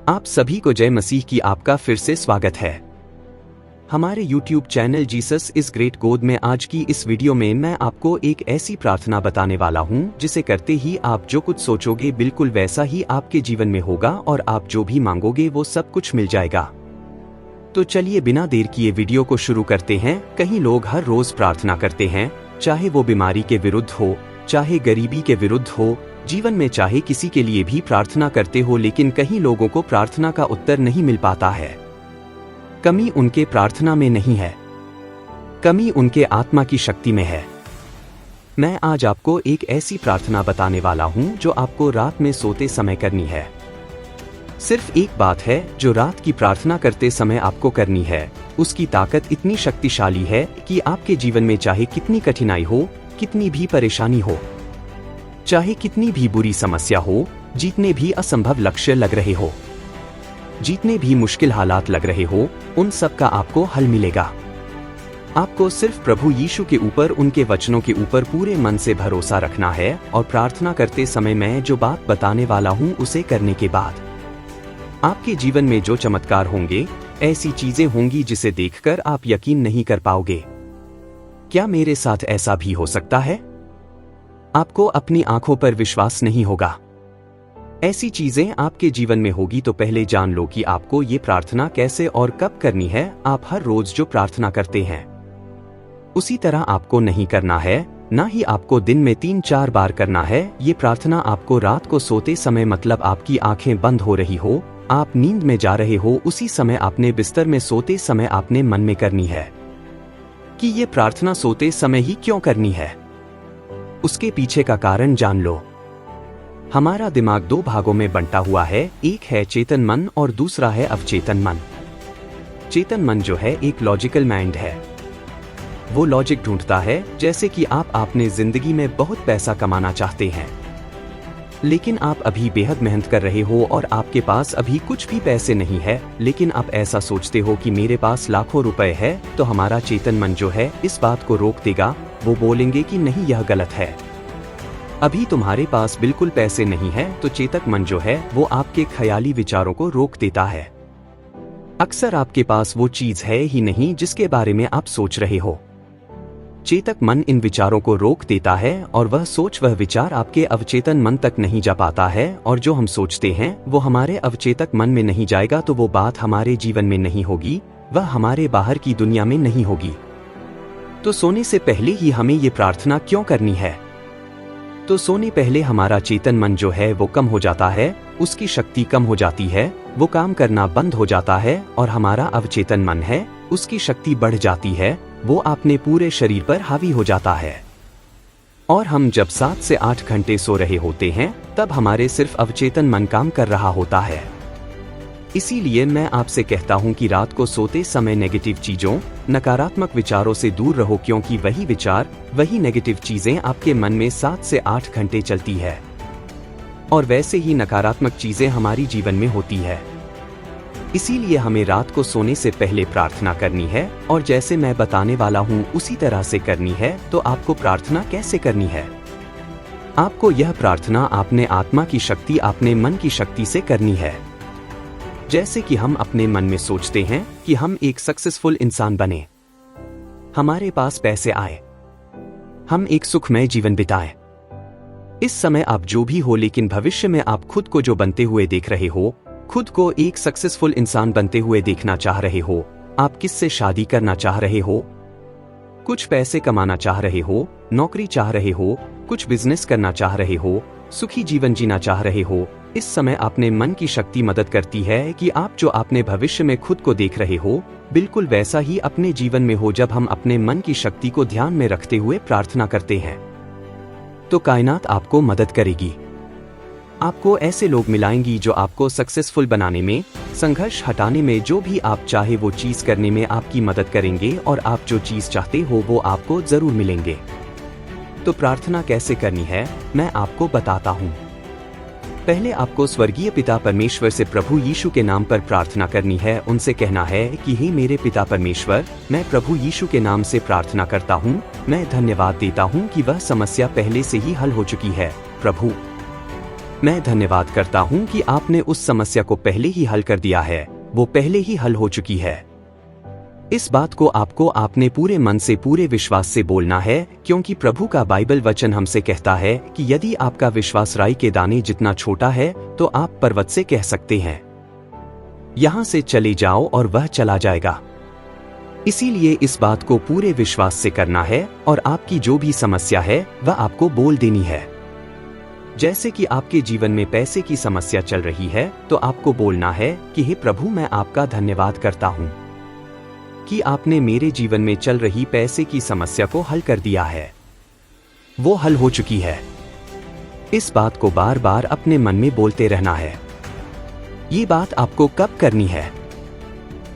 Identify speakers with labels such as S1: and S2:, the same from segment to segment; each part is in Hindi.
S1: आप सभी को जय मसीह की आपका फिर से स्वागत है। हमारे YouTube channel Jesus is great God में आज की इस वीडियो में मैं आपको एक ऐसी प्रार्थना बताने वाला हूं जिसे करते ही आप जो कुछ सोचोगे बिल्कुल वैसा ही आपके जीवन में होगा और आप जो भी मांगोगे वो सब कुछ मिल जाएगा। तो चलिए बिना देर किए वीडियो को शुरू करते हैं। कई लोग हर रोज प्रार्थना करते हैं, चाहे वो बीमारी के विरुद्ध हो, चाहे गरीबी के विरुद्ध हो, जीवन में चाहे किसी के लिए भी प्रार्थना करते हो, लेकिन कई लोगों को प्रार्थना का उत्तर नहीं मिल पाता है। कमी उनके प्रार्थना में नहीं है, कमी उनके आत्मा की शक्ति में है। मैं आज आपको एक ऐसी प्रार्थना बताने वाला हूं जो आपको रात में सोते समय करनी है। सिर्फ एक बात है जो रात की प्रार्थना करते समय आपको करनी है, उसकी ताकत इतनी शक्तिशाली है कि आपके जीवन में चाहे कितनी कठिनाई हो, कितनी भी परेशानी हो, चाहे कितनी भी बुरी समस्या हो, जितने भी असंभव लक्ष्य लग रहे हो, जितने भी मुश्किल हालात लग रहे हो, उन सब का आपको हल मिलेगा। आपको सिर्फ प्रभु यीशु के ऊपर, उनके वचनों के ऊपर पूरे मन से भरोसा रखना है और प्रार्थना करते समय मैं जो बात बताने वाला हूं उसे करने के बाद आपके जीवन में जो चमत्कार होंगे, ऐसी चीजें होंगी जिसे देखकर आप यकीन नहीं कर पाओगे। क्या मेरे साथ ऐसा भी हो सकता है? आपको अपनी आंखों पर विश्वास नहीं होगा। ऐसी चीजें आपके जीवन में होगी तो पहले जान लो कि आपको ये प्रार्थना कैसे और कब करनी है। आप हर रोज जो प्रार्थना करते हैं उसी तरह आपको नहीं करना है, ना ही आपको दिन में 3-4 बार करना है। ये प्रार्थना आपको रात को सोते समय, मतलब आपकी आंखें बंद हो रही हो, आप नींद में जा रहे हो, उसी समय आपने बिस्तर में सोते समय आपने मन में करनी है। कि ये प्रार्थना सोते समय ही क्यों करनी है, उसके पीछे का कारण जान लो। हमारा दिमाग 2 भागों में बंटा हुआ है, एक है चेतन मन और दूसरा है अवचेतन मन। चेतन मन जो है एक लॉजिकल माइंड है, वो लॉजिक ढूंढता है। जैसे कि आप अपने जिंदगी में बहुत पैसा कमाना चाहते हैं, लेकिन आप अभी बेहद मेहनत कर रहे हो और आपके पास अभी कुछ भी पैसे नहीं है, लेकिन आप ऐसा सोचते हो कि मेरे पास लाखों रुपए है। तो हमारा चेतन मन जो है इस बात को रोक देगा। वो बोलेंगे कि नहीं, यह गलत है, अभी तुम्हारे पास बिल्कुल पैसे नहीं है। तो चेतक मन जो है वो आपके ख्याली विचारों को रोक देता है। अक्सर आपके पास वो चीज है ही नहीं जिसके बारे में आप सोच रहे हो। चेतक मन इन विचारों को रोक देता है और वह सोच, वह विचार आपके अवचेतन मन तक नहीं जा पाता है, और जो हम सोचते हैं वो हमारे अवचेतक मन में नहीं जाएगा, तो वो बात हमारे जीवन में नहीं होगी, वह हमारे बाहर की दुनिया में नहीं होगी। तो सोने से पहले ही हमें ये प्रार्थना क्यों करनी है? तो सोने पहले हमारा चेतन मन जो है वो कम हो जाता है, उसकी शक्ति कम हो जाती है, वो काम करना बंद हो जाता है, और हमारा अवचेतन मन है उसकी शक्ति बढ़ जाती है, वो अपने पूरे शरीर पर हावी हो जाता है। और हम जब 7 से 8 घंटे सो रहे होते हैं तब हमारे सिर्फ अवचेतन मन काम कर रहा होता है। इसीलिए मैं आपसे कहता हूं कि रात को सोते समय नेगेटिव चीजों, नकारात्मक विचारों से दूर रहो, क्योंकि वही विचार, वही नेगेटिव चीजें आपके मन में 7 से 8 घंटे चलती है, और वैसे ही नकारात्मक चीजें हमारी जीवन में होती है। इसीलिए हमें रात को सोने से पहले प्रार्थना करनी है, और जैसे मैं बताने वाला हूं उसी तरह से करनी है। तो आपको प्रार्थना कैसे करनी है? आपको यह प्रार्थना अपने आत्मा की शक्ति, अपने मन की शक्ति से करनी है। जैसे कि हम अपने मन में सोचते हैं कि हम एक सक्सेसफुल इंसान बने, हमारे पास पैसे आए, हम एक सुखमय जीवन बिताएं। इस समय आप जो भी हो, लेकिन भविष्य में आप खुद को जो बनते हुए देख रहे हो, खुद को एक सक्सेसफुल इंसान बनते हुए देखना चाह रहे हो। आप किससे शादी करना चाह रहे हो, कुछ पैसे कमाना चाह रहे हो, नौकरी चाह रहे हो, कुछ बिजनेस करना चाह रहे हो, सुखी जीवन जीना चाह रहे हो। इस समय अपने मन की शक्ति मदद करती है कि आप जो अपने भविष्य में खुद को देख रहे हो, बिल्कुल वैसा ही अपने जीवन में हो। जब हम अपने मन की शक्ति को ध्यान में रखते हुए प्रार्थना करते हैं तो कायनात आपको मदद करेगी। आपको ऐसे लोग मिलाएंगी जो आपको सक्सेसफुल बनाने में, संघर्ष हटाने में, जो भी आप चाहे वो चीज करने में आपकी मदद करेंगे, और आप जो चीज चाहते हो वो आपको जरूर मिलेंगे। तो प्रार्थना कैसे करनी है मैं आपको बताता हूँ। पहले आपको स्वर्गीय पिता परमेश्वर से प्रभु यीशु के नाम पर प्रार्थना करनी है। उनसे कहना है कि हे मेरे पिता परमेश्वर, मैं प्रभु यीशु के नाम से प्रार्थना करता हूँ। मैं धन्यवाद देता हूँ कि वह समस्या पहले से ही हल हो चुकी है। प्रभु, मैं धन्यवाद करता हूँ कि आपने उस समस्या को पहले ही हल कर दिया है, वो पहले ही हल हो चुकी है। इस बात को आपको अपने पूरे मन से पूरे विश्वास से बोलना है, क्योंकि प्रभु का बाइबल वचन हमसे कहता है कि यदि आपका विश्वास राई के दाने जितना छोटा है तो आप पर्वत से कह सकते हैं, यहाँ से चले जाओ, और वह चला जाएगा। इसीलिए इस बात को पूरे विश्वास से करना है, और आपकी जो भी समस्या है वह आपको बोल देनी है। जैसे कि आपके जीवन में पैसे की समस्या चल रही है, तो आपको बोलना है कि हे प्रभु, मैं आपका धन्यवाद करता हूँ कि आपने मेरे जीवन में चल रही पैसे की समस्या को हल कर दिया है, वो हल हो चुकी है। इस बात को बार बार अपने मन में बोलते रहना है। ये बात आपको कब करनी है?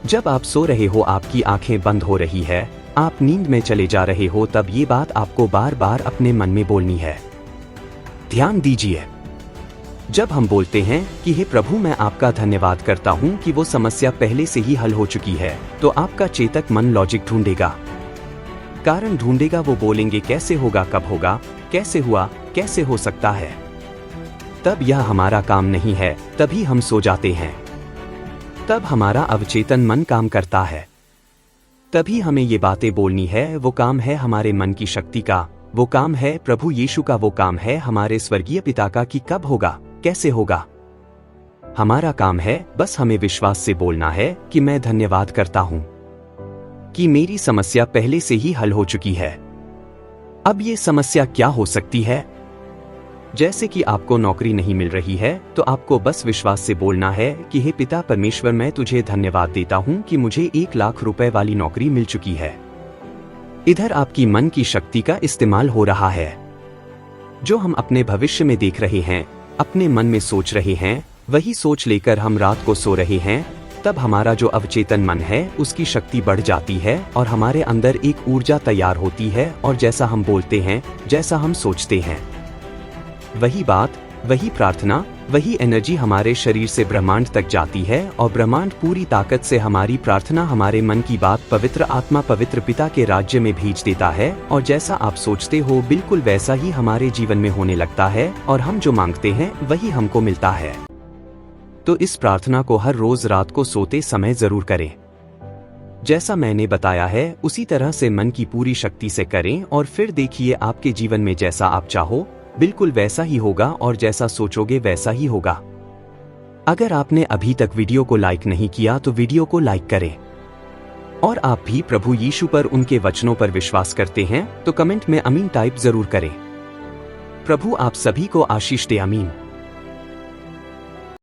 S1: जब आप सो रहे हो, आपकी आंखें बंद हो रही है, आप नींद में चले जा रहे हो, तब ये बात आपको बार बार अपने मन में बोलनी है। ध्यान दीजिए, जब हम बोलते हैं कि हे प्रभु, मैं आपका धन्यवाद करता हूं कि वो समस्या पहले से ही हल हो चुकी है, तो आपका चेतक मन लॉजिक ढूंढेगा, कारण ढूंढेगा। वो बोलेंगे कैसे होगा, कब होगा, कैसे हुआ, कैसे हो सकता है। तब यह हमारा काम नहीं है, तभी हम सो जाते हैं। तब हमारा अवचेतन मन काम करता है, तभी हमें ये बातें बोलनी है। वो काम है हमारे मन की शक्ति का, वो काम है प्रभु यीशु का, वो काम है हमारे स्वर्गीय पिता का कि कब होगा, कैसे होगा। हमारा काम है बस हमें विश्वास से बोलना है कि मैं धन्यवाद करता हूं कि मेरी समस्या पहले से ही हल हो चुकी है। अब ये समस्या क्या हो सकती है? जैसे कि आपको नौकरी नहीं मिल रही है, तो आपको बस विश्वास से बोलना है कि हे पिता परमेश्वर, मैं तुझे धन्यवाद देता हूं कि मुझे 1 लाख रुपए वाली नौकरी मिल चुकी है। इधर आपकी मन की शक्ति का इस्तेमाल हो रहा है। जो हम अपने भविष्य में देख रहे हैं, अपने मन में सोच रहे हैं, वही सोच लेकर हम रात को सो रहे हैं। तब हमारा जो अवचेतन मन है उसकी शक्ति बढ़ जाती है, और हमारे अंदर एक ऊर्जा तैयार होती है, और जैसा हम बोलते हैं, जैसा हम सोचते हैं, वही बात, वही प्रार्थना, वही एनर्जी हमारे शरीर से ब्रह्मांड तक जाती है, और ब्रह्मांड पूरी ताकत से हमारी प्रार्थना, हमारे मन की बात पवित्र आत्मा, पवित्र पिता के राज्य में भेज देता है, और जैसा आप सोचते हो बिल्कुल वैसा ही हमारे जीवन में होने लगता है, और हम जो मांगते हैं वही हमको मिलता है। तो इस प्रार्थना को हर रोज रात को सोते समय जरूर करें। जैसा मैंने बताया है उसी तरह से मन की पूरी शक्ति से करें, और फिर देखिए आपके जीवन में जैसा आप चाहो बिल्कुल वैसा ही होगा, और जैसा सोचोगे वैसा ही होगा। अगर आपने अभी तक वीडियो को लाइक नहीं किया तो वीडियो को लाइक करें, और आप भी प्रभु यीशु पर, उनके वचनों पर विश्वास करते हैं तो कमेंट में आमीन टाइप जरूर करें। प्रभु आप सभी को आशीष दे, आमीन।